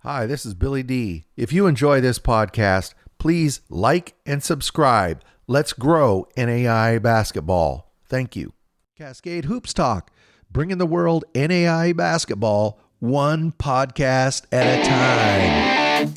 Hi, this is Billy D. If you enjoy this podcast, please like and subscribe. Let's grow NAIA basketball. Thank you. Cascade Hoops Talk, bringing the world NAIA basketball one podcast at a time.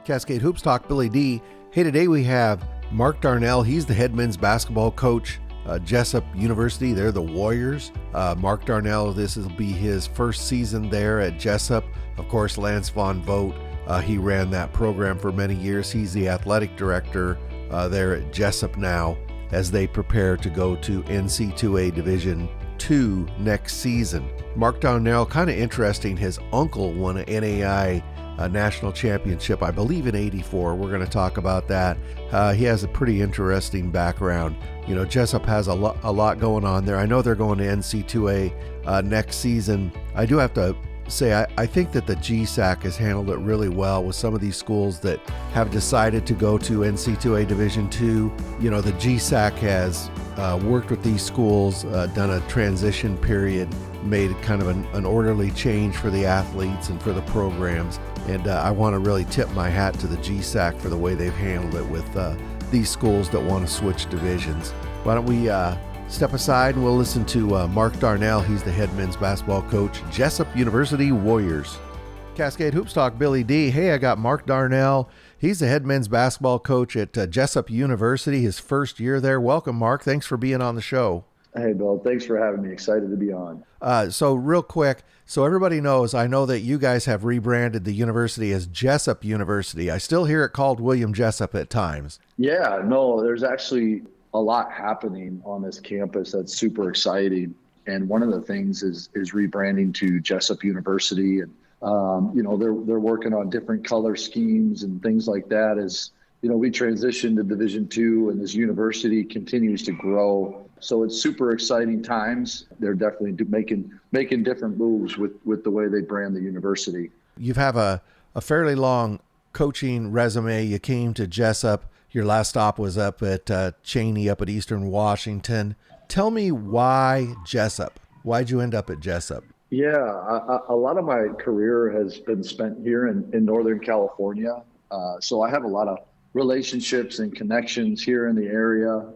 Cascade Hoops Talk, Billy D. Hey, today we have Mark Darnall. He's the head men's basketball coach, Jessup University. They're the Warriors. Mark Darnall, this will be his first season there at Jessup. Of course, Lance Von Vogt, he ran that program for many years. He's the athletic director there at Jessup now as they prepare to go to NC2A Division II next season. Mark Darnall, kind of interesting. His uncle won an NAIA national championship, I believe in '84. We're going to talk about that. He has a pretty interesting background. You know, Jessup has a lot going on there. I know they're going to NC2A next season. I do have to say, I think that the GSAC has handled it really well with some of these schools that have decided to go to NC2A Division II. You know, the GSAC has worked with these schools, done a transition period, made kind of an orderly change for the athletes and for the programs. And I want to really tip my hat to the GSAC for the way they've handled it with these schools that want to switch divisions. Why don't we step aside and we'll listen to Mark Darnall. He's the head men's basketball coach, Jessup University Warriors. Cascade Hoops Talk, Billy D. Hey, I got Mark Darnall. He's the head men's basketball coach at Jessup University, his first year there. Welcome, Mark. Thanks for being on the show. Hey, Bill. Thanks for having me. Excited to be on. So real quick, so everybody knows, I know that you guys have rebranded the university as Jessup University. I still hear it called William Jessup at times. Yeah, no, there's actually a lot happening on this campus that's super exciting. And one of the things is rebranding to Jessup University. And, you know, they're working on different color schemes and things like that as, you know, we transition to Division II and this university continues to grow. So it's super exciting times. They're definitely making different moves with the way they brand the university. You have a fairly long coaching resume. You came to Jessup. Your last stop was up at Cheney up at Eastern Washington. Tell me why Jessup? Why'd you end up at Jessup? Yeah, a lot of my career has been spent here in Northern California. So I have a lot of relationships and connections here in the area.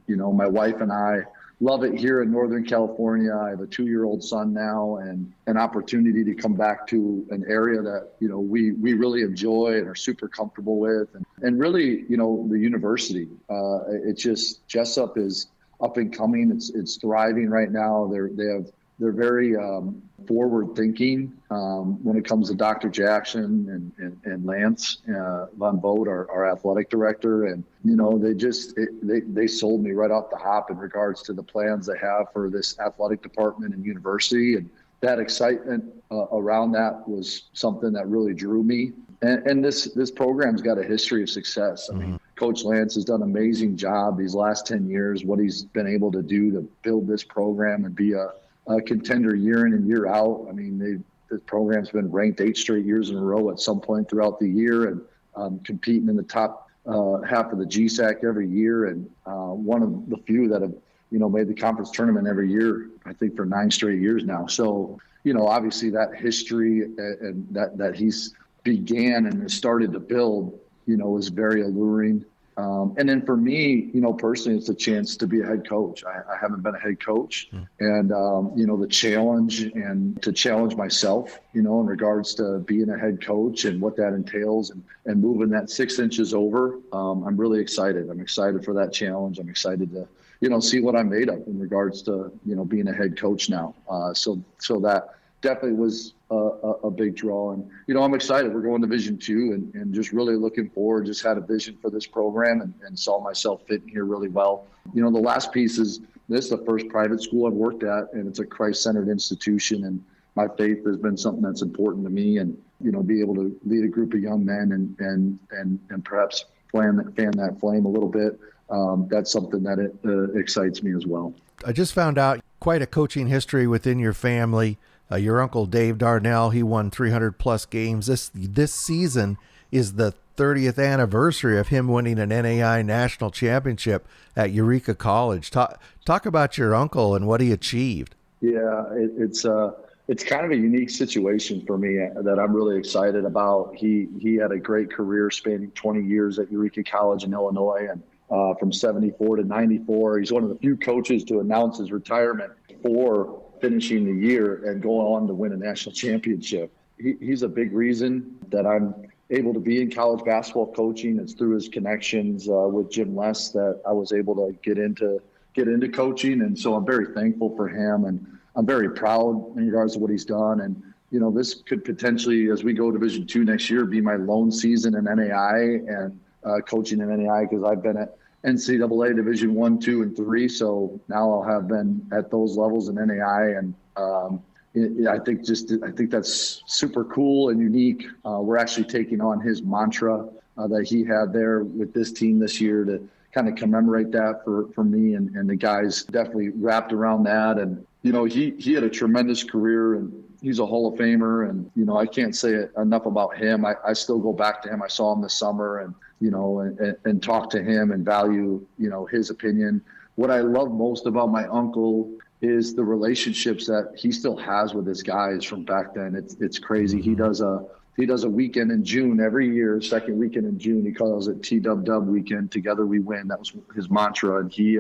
You know, my wife and I love it here in Northern California. I have a 2-year-old son now, and an opportunity to come back to an area that, you know, we really enjoy and are super comfortable with. And really, you know, the university, it's just, Jessup is up and coming. It's thriving right now. They're very forward thinking when it comes to Dr. Jackson and Lance Von Vogt, our athletic director. And, you know, they sold me right off the hop in regards to the plans they have for this athletic department and university. And that excitement around that was something that really drew me. And this program's got a history of success. I mean, Coach Lance has done an amazing job these last 10 years, what he's been able to do to build this program and be a contender year in and year out. I mean, this program's been ranked 8 straight years in a row at some point throughout the year, and competing in the top half of the GSAC every year, and one of the few that have, you know, made the conference tournament every year, I think for 9 straight years now. So, you know, obviously that history and that he's began and has started to build, you know, is very alluring. And then for me, you know, personally, it's a chance to be a head coach. I haven't been a head coach, and, you know, the challenge and to challenge myself, you know, in regards to being a head coach and what that entails and moving that 6 inches over. I'm really excited. I'm excited for that challenge. I'm excited to, you know, see what I'm made of in regards to, you know, being a head coach now. So that definitely was a big draw. And, you know, I'm excited. We're going to Division II and just really looking forward, just had a vision for this program and saw myself fitting here really well. You know, the last piece is this is the first private school I've worked at, and it's a Christ-centered institution. And my faith has been something that's important to me, and, you know, be able to lead a group of young men and perhaps fan that flame a little bit. That's something that it excites me as well. I just found out quite a coaching history within your family. Your uncle Dave Darnall, he won 300 plus games. This season is the 30th anniversary of him winning an NAIA national championship at Eureka College. Talk about your uncle and what he achieved. Yeah, it's kind of a unique situation for me that I'm really excited about. He had a great career spanning 20 years at Eureka College in Illinois, and from 74 to 94. He's one of the few coaches to announce his retirement before finishing the year and go on to win a national championship. He's a big reason that I'm able to be in college basketball coaching. It's through his connections with Jim Les that I was able to get into coaching. And so I'm very thankful for him, and I'm very proud in regards to what he's done. And, this could potentially, as we go Division II next year, be my lone season in NAIA and coaching in NAIA, because I've been at NCAA Division I, II, and III. So now I'll have been at those levels in NAIA, and I think that's super cool and unique. We're actually taking on his mantra that he had there with this team this year to kind of commemorate that for me, and the guys definitely wrapped around that. And he had a tremendous career, and he's a Hall of Famer, and I can't say enough about him. I still go back to him. I saw him this summer, and and talk to him and value his opinion. What I love most about my uncle is the relationships that he still has with his guys from back then. It's crazy. He does a weekend in June every year, second weekend in June. He calls it T-Dub-Dub weekend. Together we win. That was his mantra. And he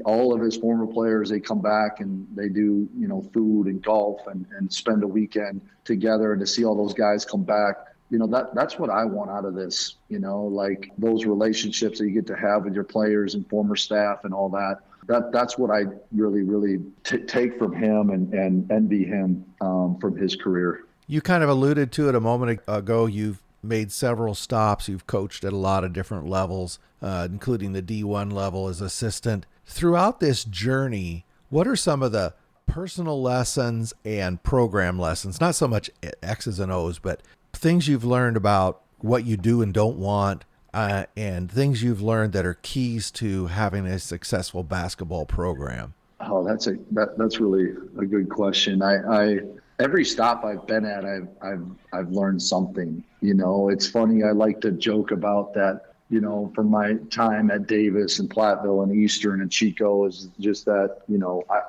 all of his former players, they come back and they do, food and golf and spend a weekend together. And to see all those guys come back, that's what I want out of this, like those relationships that you get to have with your players and former staff and all that. That's what I really, really take from him and envy him from his career. You kind of alluded to it a moment ago. You've made several stops. You've coached at a lot of different levels, including the D1 level as assistant. Throughout this journey, what are some of the personal lessons and program lessons, not so much X's and O's, but things you've learned about what you do and don't want, and things you've learned that are keys to having a successful basketball program? Oh, that's really a good question. I every stop I've been at, I've learned something. It's funny. I like to joke about that. From my time at Davis and Platteville and Eastern and Chico, is just that,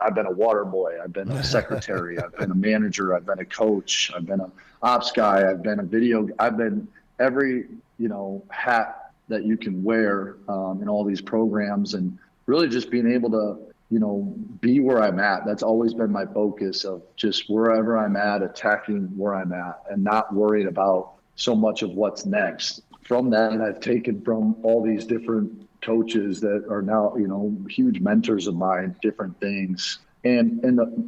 I've been a water boy. I've been a secretary. I've been a manager. I've been a coach. I've been an ops guy. I've been I've been every, hat that you can wear in all these programs, and really just being able to, be where I'm at. That's always been my focus, of just wherever I'm at, attacking where I'm at and not worried about so much of what's next. From that, I've taken from all these different coaches that are now, huge mentors of mine, different things. And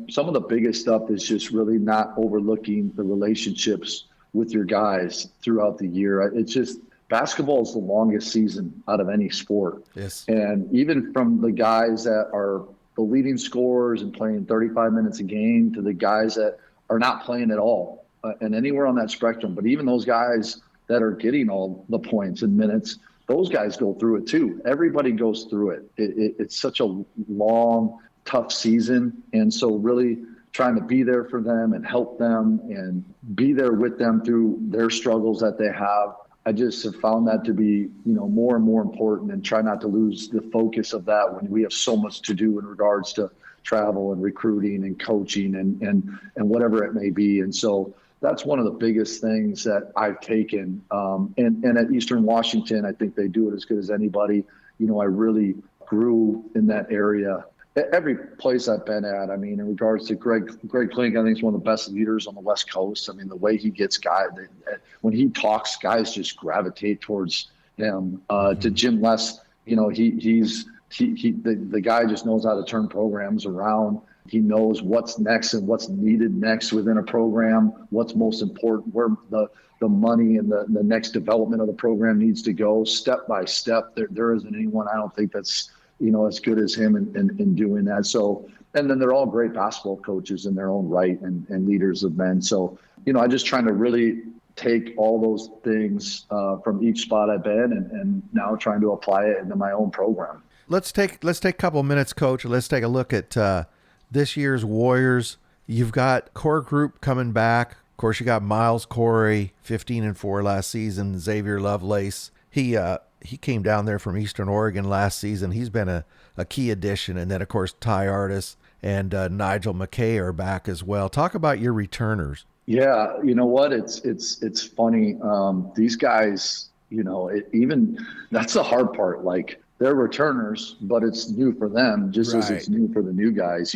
some of the biggest stuff is just really not overlooking the relationships with your guys throughout the year. It's just, basketball is the longest season out of any sport. Yes. And even from the guys that are the leading scorers and playing 35 minutes a game to the guys that are not playing at all, and anywhere on that spectrum, but even those guys that are getting all the points and minutes, those guys go through it too. Everybody goes through it. It's such a long, tough season. And so really trying to be there for them and help them and be there with them through their struggles that they have. I just have found that to be, more and more important, and try not to lose the focus of that when we have so much to do in regards to travel and recruiting and coaching and whatever it may be. And so that's one of the biggest things that I've taken. And at Eastern Washington, I think they do it as good as anybody. I really grew in that area. Every place I've been at, in regards to Greg Klink, I think he's one of the best leaders on the West Coast. The way he gets guys, when he talks, guys just gravitate towards him. To Jim Les, the guy just knows how to turn programs around. He knows what's next and what's needed next within a program, what's most important, where the money and the next development of the program needs to go step by step. There isn't anyone, I don't think, that's, as good as him in doing that. So, and then they're all great basketball coaches in their own right and leaders of men. So, I'm just trying to really take all those things from each spot I've been and now trying to apply it into my own program. Let's take a couple minutes, Coach. Let's take a look at this year's Warriors. You've got core group coming back, Of course, you got Miles Corey, 15-4 last season. Xavier Lovelace. He came down there from Eastern Oregon last season. He's been a key addition. And then, of course, Ty Artis and Nigel McKay are back as well. Talk about your returners. Yeah, you know what? It's funny. These guys, even that's the hard part. Like, they're returners, but it's new for them, just as it's new for the new guys,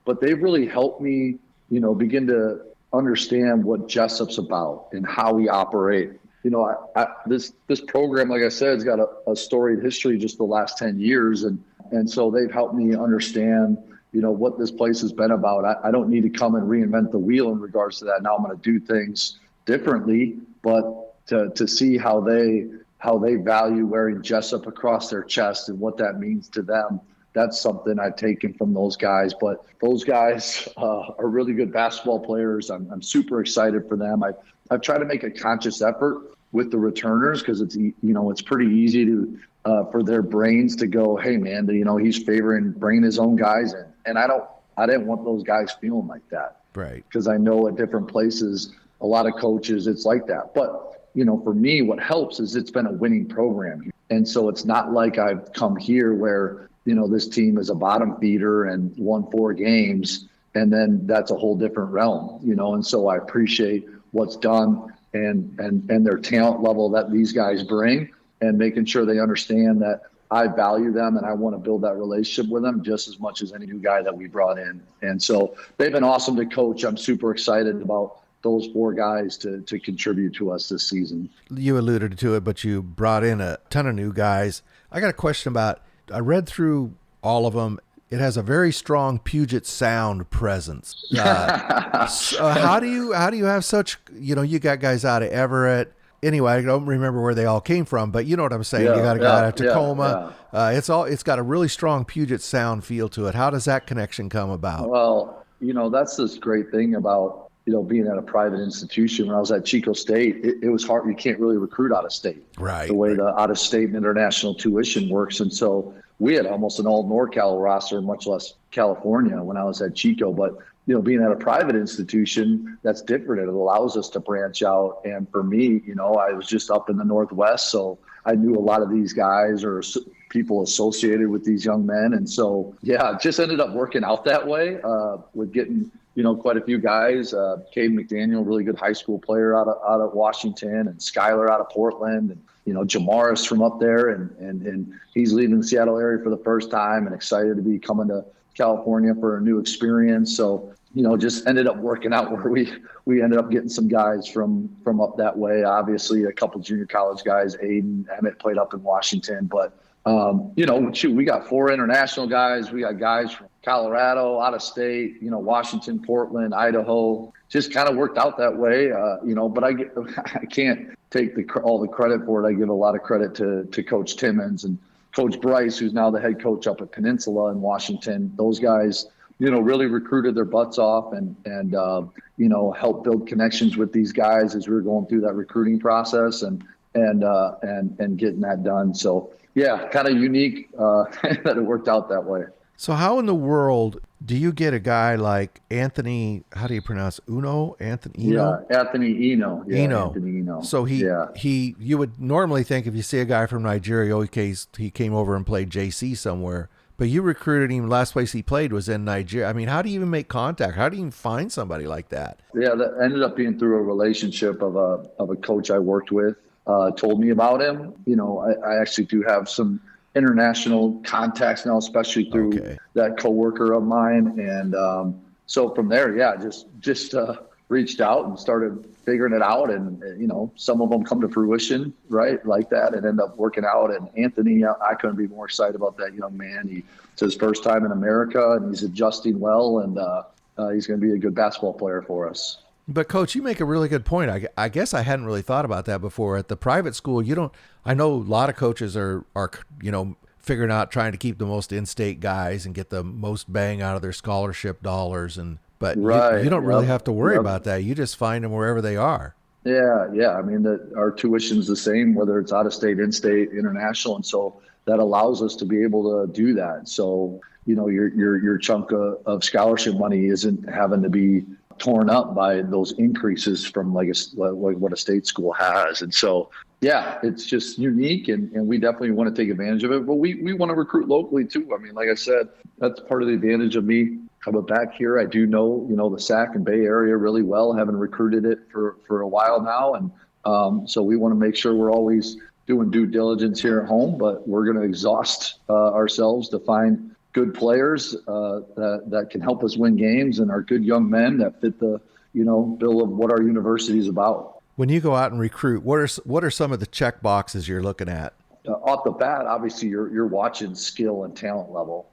but they've really helped me, begin to understand what Jessup's about and how we operate. This program, like I said, has got a storied history just the last 10 years. And so they've helped me understand, what this place has been about. I don't need to come and reinvent the wheel in regards to that. Now I'm going to do things differently, but to see how they value wearing Jessup across their chest and what that means to them, that's something I've taken from those guys. But those guys are really good basketball players. I'm super excited for them. I've tried to make a conscious effort with the returners because it's pretty easy to for their brains to go, hey man, he's favoring bringing his own guys in, and I didn't want those guys feeling like that, right? Because I know at different places, a lot of coaches, it's like that. But for me, what helps is it's been a winning program, and so it's not like I've come here where this team is a bottom feeder and won 4 games, and then that's a whole different realm, and so I appreciate what's done and their talent level that these guys bring, and making sure they understand that I value them and I want to build that relationship with them just as much as any new guy that we brought in. And so they've been awesome to coach. I'm super excited about those 4 guys to contribute to us this season. You alluded to it, but you brought in a ton of new guys. I got a question about, I read through all of them. It has a very strong Puget Sound presence. How do you have such, you got guys out of Everett. Anyway, I don't remember where they all came from, but you know what I'm saying. You got a guy out of Tacoma. It's got a really strong Puget Sound feel to it. How does that connection come about? Well, that's this great thing about, being at a private institution. When I was at Chico State, it was hard. You can't really recruit out of state. Right. The way the out of state and international tuition works. And so we had almost an all NorCal roster, much less California when I was at Chico. But, being at a private institution, that's different. It allows us to branch out. And for me, I was just up in the Northwest, so I knew a lot of these guys or people associated with these young men. And so, it just ended up working out that way with getting, quite a few guys. Cade McDaniel, really good high school player out of Washington, and Skylar out of Portland, and Jamaris from up there, and he's leaving the Seattle area for the first time and excited to be coming to California for a new experience. So just ended up working out where we ended up getting some guys from up that way. Obviously, a couple junior college guys. Aiden Emmett played up in Washington, but we got 4 international guys. We got guys from Colorado, out of state, Washington, Portland, Idaho. Just kind of worked out that way, but I can't take all the credit for it. I give a lot of credit to Coach Timmons and Coach Bryce, who's now the head coach up at Peninsula in Washington. Those guys, really recruited their butts off and helped build connections with these guys as we were going through that recruiting process and getting that done. So kind of unique that it worked out that way. So how in the world do you get a guy like Anthony, how do you pronounce Eno? Anthony Eno? Yeah, Anthony Eno. Yeah, Eno. Anthony Eno. So you would normally think if you see a guy from Nigeria, he came over and played JC somewhere, but you recruited him. Last place he played was in Nigeria. I mean, how do you even make contact? How do you even find somebody like that? Yeah, that ended up being through a relationship of a coach I worked with. Told me about him. I actually do have some international contacts now, especially through that coworker of mine. And so from there, just reached out and started figuring it out. And, some of them come to fruition, right, like that, and end up working out. And Anthony, I couldn't be more excited about that young man. It's his first time in America, and he's adjusting well, and he's going to be a good basketball player for us. But Coach, you make a really good point. I guess I hadn't really thought about that before. At the private school, I know a lot of coaches are figuring out trying to keep the most in-state guys and get the most bang out of their scholarship dollars. But you don't really have to worry about that. You just find them wherever they are. Yeah. I mean, our tuition's the same, whether it's out of state, in-state, international. And so that allows us to be able to do that. So, your chunk of scholarship money isn't having to be torn up by those increases from like what a state school has. And so, yeah, it's just unique, and we definitely want to take advantage of it. But we want to recruit locally too. I mean, like I said, that's part of the advantage of me coming back here. I do know, the Sac and Bay area really well, having recruited it for a while now. And so we want to make sure we're always doing due diligence here at home, but we're going to exhaust ourselves to find good players that can help us win games and are good young men that fit the, bill of what our university is about. When you go out and recruit, what are some of the check boxes you're looking at? Off the bat, obviously you're watching skill and talent level,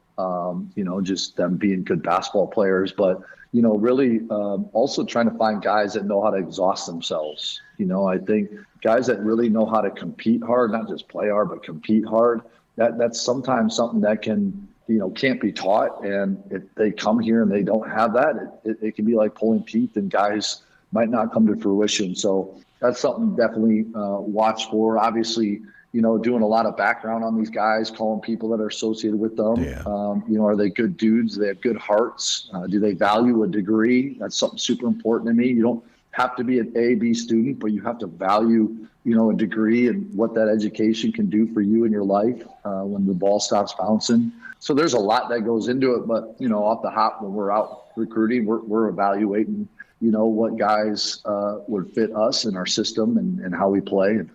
just them being good basketball players, but, really also trying to find guys that know how to exhaust themselves. I think guys that really know how to compete hard, not just play hard, but compete hard, that's sometimes something that can't be taught. And if they come here and they don't have that, it can be like pulling teeth, and guys might not come to fruition. So that's something definitely watch for. Obviously, doing a lot of background on these guys, calling people that are associated with them. Yeah. Are they good dudes? Do they have good hearts? Do they value a degree? That's something super important to me. You don't have to be an A, B student, but you have to value, a degree and what that education can do for you in your life when the ball stops bouncing. So there's a lot that goes into it, but, off the hop, when we're out recruiting, we're evaluating, what guys would fit us in our system and how we play and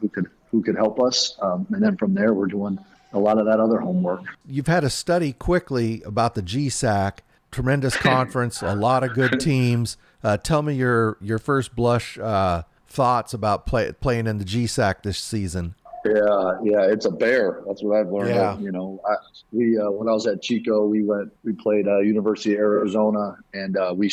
who could help us. And then from there, we're doing a lot of that other homework. You've had a study quickly about the GSAC, tremendous conference, a lot of good teams. Tell me your first blush thoughts about playing in the GSAC this season. Yeah, it's a bear. That's what I've learned. Yeah. When I was at Chico, we played University of Arizona, and we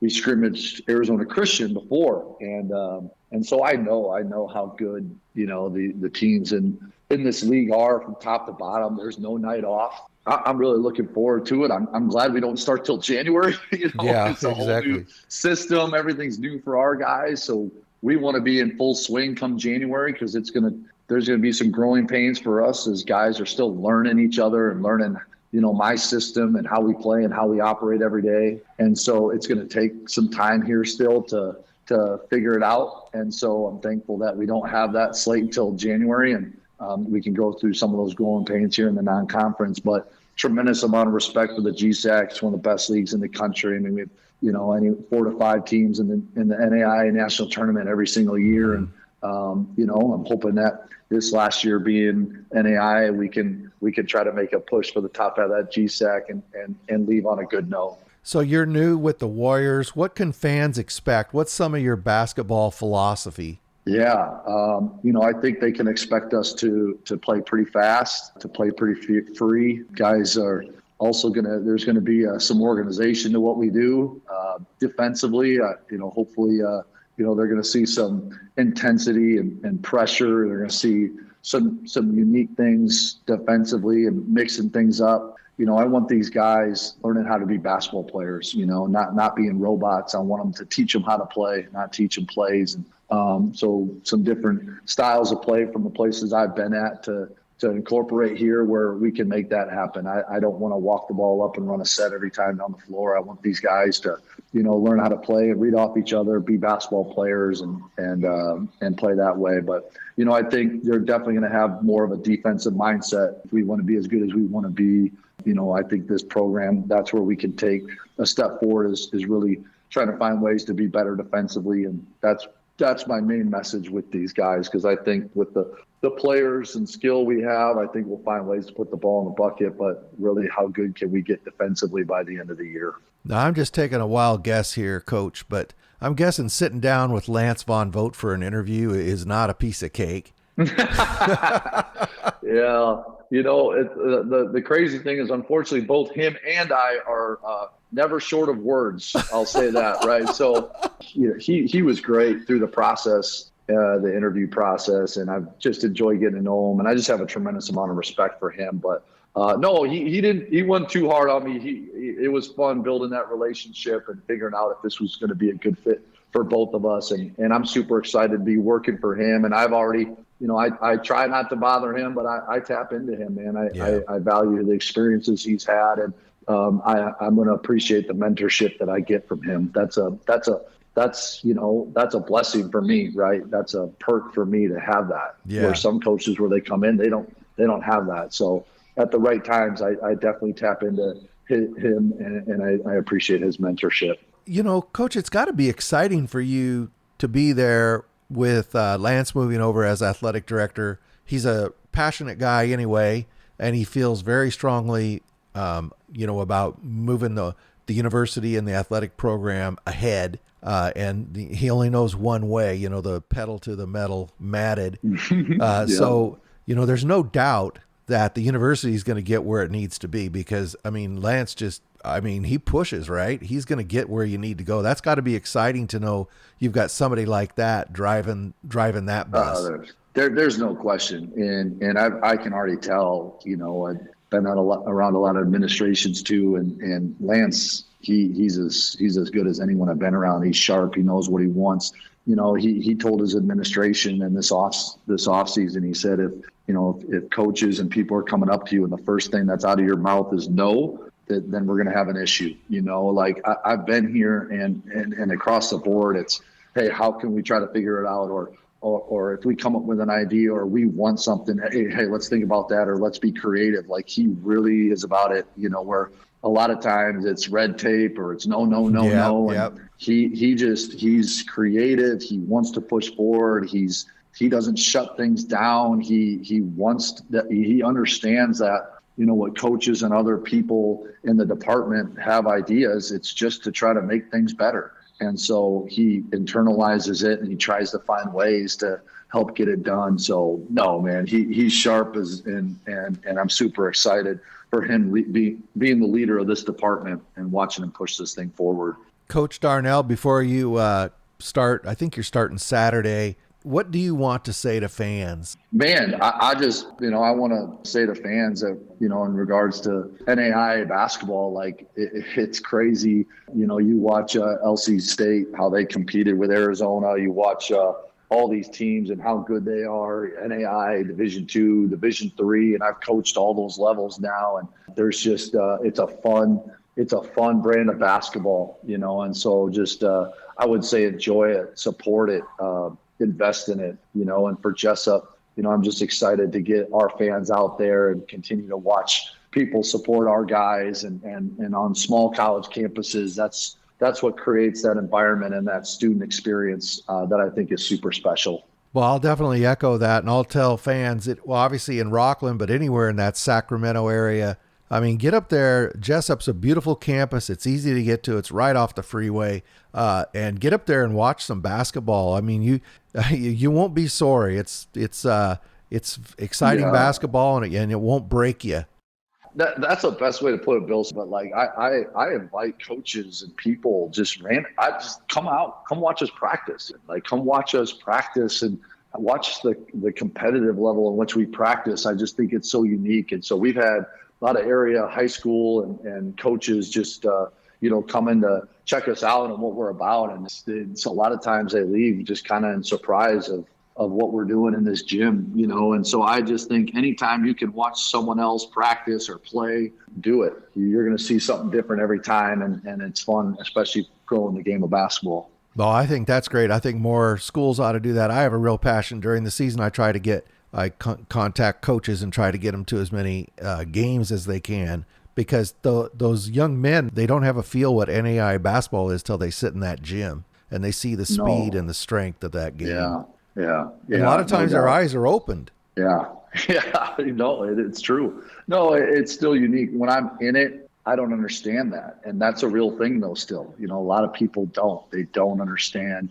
scrimmaged Arizona Christian before, and so I know how good the teams in this league are from top to bottom. There's no night off. I'm really looking forward to it. I'm glad we don't start till January. Yeah, it's a whole new system. Everything's new for our guys, so we want to be in full swing come January, because there's going to be some growing pains for us as guys are still learning each other and learning, my system and how we play and how we operate every day. And so it's going to take some time here still to figure it out. And so I'm thankful that we don't have that slate until January, and we can go through some of those growing pains here in the non-conference. But tremendous amount of respect for the GSAC. It's one of the best leagues in the country. I mean, we have, any 4 to 5 teams in the NAIA national tournament every single year. And, I'm hoping that this last year being NAIA, we can try to make a push for the top of that GSAC and leave on a good note. So you're new with the Warriors. What can fans expect? What's some of your basketball philosophy? Yeah, I think they can expect us to play pretty fast, to play pretty free. Guys are also there's going to be some organization to what we do defensively. Hopefully, they're going to see some intensity and pressure. They're going to see some unique things defensively and mixing things up. I want these guys learning how to be basketball players, not being robots. I want them to teach them how to play, not teach them plays. And so some different styles of play from the places I've been at to incorporate here where we can make that happen. I don't want to walk the ball up and run a set every time down the floor. I want these guys to, learn how to play and read off each other, be basketball players and play that way. But, I think they're definitely going to have more of a defensive mindset. If we want to be as good as we want to be, I think this program, that's where we can take a step forward is really trying to find ways to be better defensively. And that's my main message with these guys, because I think with the players and skill we have, I think we'll find ways to put the ball in the bucket, but really how good can we get defensively by the end of the year? Now, I'm just taking a wild guess here, Coach, but I'm guessing sitting down with Lance Von Vogt for an interview is not a piece of cake. Yeah. The crazy thing is, unfortunately, both him and I are never short of words. I'll say that, right? So he was great through the process, the interview process, and I've just enjoyed getting to know him, and I just have a tremendous amount of respect for him. But no, he wasn't too hard on me. It was fun building that relationship and figuring out if this was going to be a good fit for both of us, and I'm super excited to be working for him. And I've already, I try not to bother him, but I tap into him, man. I value the experiences he's had, and I'm going to appreciate the mentorship that I get from him. That's a blessing for me, right? That's a perk for me to have that. Yeah. Where some coaches, where they come in, they don't have that. So at the right times, I definitely tap into him, and I appreciate his mentorship. Coach, it's got to be exciting for you to be there with Lance moving over as athletic director. He's a passionate guy anyway, and he feels very strongly, about moving the university and the athletic program ahead. And he only knows one way, the pedal to the metal, matted. Yeah. So, there's no doubt that the university is going to get where it needs to be because, Lance he pushes, right? He's going to get where you need to go. That's got to be exciting to know you've got somebody like that driving that bus. There's no question. And I can already tell, I've been around a lot of administrations too. And Lance, he's as good as anyone I've been around. He's sharp. He knows what he wants. He told his administration in this off season, he said, if coaches and people are coming up to you and the first thing that's out of your mouth is no, then we're going to have an issue. I've been here and across the board, it's, hey, how can we try to figure it out? Or if we come up with an idea or we want something, hey, let's think about that, or let's be creative. Like, he really is about it, where a lot of times it's red tape or it's no. Yep. And he's creative. He wants to push forward. He doesn't shut things down. He wants that. He understands that, what coaches and other people in the department have ideas. It's just to try to make things better. And so he internalizes it and he tries to find ways to help get it done. So no, man, he's sharp and I'm super excited for him being the leader of this department and watching him push this thing forward. Coach Darnall, before you start, I think you're starting Saturday. What do you want to say to fans? Man, I just, I want to say to fans that, in regards to NAIA basketball, like it's crazy. You watch LC State, how they competed with Arizona. You watch all these teams and how good they are, NAIA, Division II, Division III, and I've coached all those levels now. And there's just, it's a fun brand of basketball, and so just, I would say enjoy it, support it, invest in it, and for Jessup, I'm just excited to get our fans out there and continue to watch people support our guys and on small college campuses. That's what creates that environment and that student experience that I think is super special. Well, I'll definitely echo that, and I'll tell fans obviously in Rockland, but anywhere in that Sacramento area, get up there. Jessup's a beautiful campus. It's easy to get to. It's right off the freeway. And get up there and watch some basketball. You won't be sorry. It's exciting basketball, and it won't break you. That's the best way to put it, Bill. But I invite coaches and people just come out, come watch us practice. Come watch us practice and watch the competitive level in which we practice. I just think it's so unique. And so we've had a lot of area high school and coaches just, come in to check us out and what we're about. And it's a lot of times they leave just kind of in surprise of what we're doing in this gym, And so I just think anytime you can watch someone else practice or play, do it. You're going to see something different every time. And it's fun, especially growing the game of basketball. Well, I think that's great. I think more schools ought to do that. I have a real passion during the season. I contact coaches and try to get them to as many games as they can, because those young men, they don't have a feel what NAIA basketball is till they sit in that gym and they see the speed and the strength of that game. Yeah. And a lot of times their eyes are opened. Yeah. It's true. No, it's still unique. When I'm in it, I don't understand that. And that's a real thing though still. A lot of people don't understand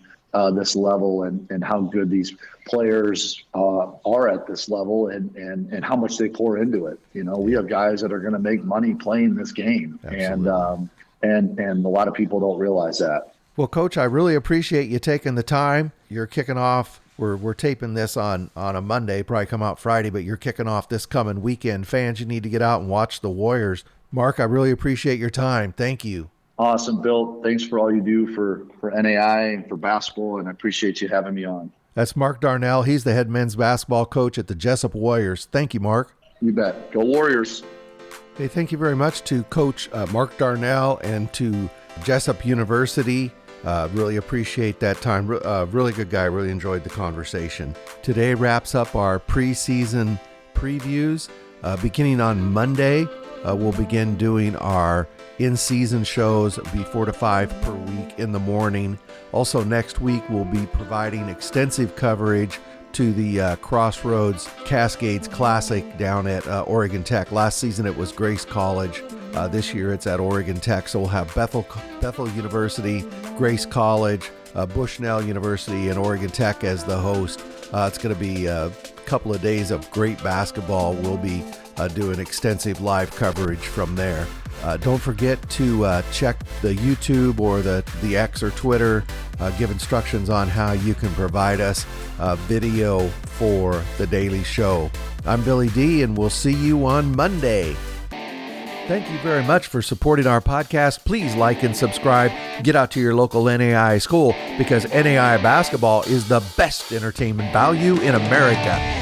this level and how good these players are at this level and how much they pour into it. We have guys that are going to make money playing this game. Absolutely. And a lot of people don't realize that. Well, Coach, I really appreciate you taking the time. You're kicking off. We're taping this on a Monday, probably come out Friday, but you're kicking off this coming weekend. Fans, you need to get out and watch the Warriors. Mark, I really appreciate your time. Thank you. Awesome, Bill. Thanks for all you do for NAIA and for basketball, and I appreciate you having me on. That's Mark Darnall. He's the head men's basketball coach at the Jessup Warriors. Thank you, Mark. You bet. Go Warriors. Hey, thank you very much to Coach Mark Darnall and to Jessup University. Really appreciate that time. Really good guy. Really enjoyed the conversation. Today wraps up our preseason previews. Beginning on Monday, we'll begin doing our in-season shows, be 4 to 5 per week in the morning. Also, next week, we'll be providing extensive coverage to the Crossroads Cascades Classic down at Oregon Tech. Last season it was Grace College. This year it's at Oregon Tech. So we'll have Bethel University, Grace College, Bushnell University, and Oregon Tech as the host. It's going to be a couple of days of great basketball. We'll be doing extensive live coverage from there. Don't forget to check the YouTube or the X or Twitter. Give instructions on how you can provide us video for the daily show. I'm Billy D, and we'll see you on Monday. Thank you very much for supporting our podcast. Please like and subscribe. Get out to your local NAIA school, because NAIA basketball is the best entertainment value in America.